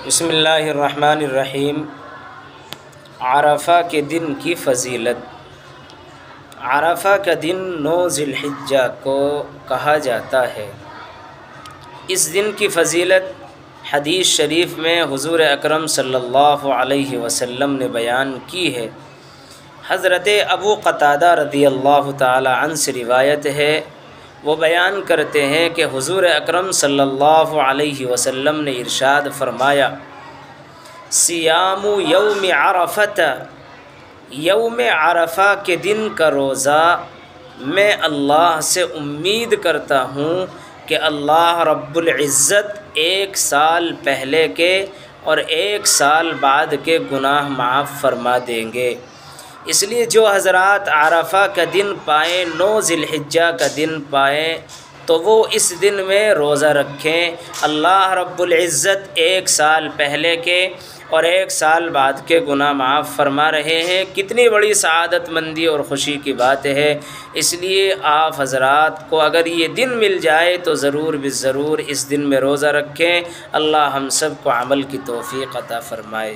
بسم اللہ الرحمن الرحیم۔ عرفہ کے دن کی فضیلت۔ عرفہ کا دن 9 ذی الحجہ کو کہا جاتا ہے۔ اس دن کی فضیلت حدیث شریف میں حضور اکرم صلی اللہ علیہ وسلم نے بیان کی ہے۔ حضرت ابو قتادہ رضی اللہ تعالی عنہ سے روایت ہے، وہ بیان کرتے ہیں کہ حضور اکرم صلی اللہ علیہ وسلم نے ارشاد فرمایا، صیام یوم عرفۃ، یوم عرفہ کے دن کا روزہ میں اللہ سے امید کرتا ہوں کہ اللہ رب العزت 1 سال پہلے کے اور 1 سال بعد کے گناہ معاف فرما دیں گے۔ اس لیے جو حضرات عرفہ کا دن پائیں، 9 ذی الحجہ کا دن پائیں، تو وہ اس دن میں روزہ رکھیں۔ اللہ رب العزت 1 سال پہلے کے اور 1 سال بعد کے گناہ معاف فرما رہے ہیں۔ کتنی بڑی سعادت مندی اور خوشی کی بات ہے۔ اس لیے آپ حضرات کو اگر یہ دن مل جائے تو ضرور بالضرور اس دن میں روزہ رکھیں۔ اللہ ہم سب کو عمل کی توفیق عطا فرمائے۔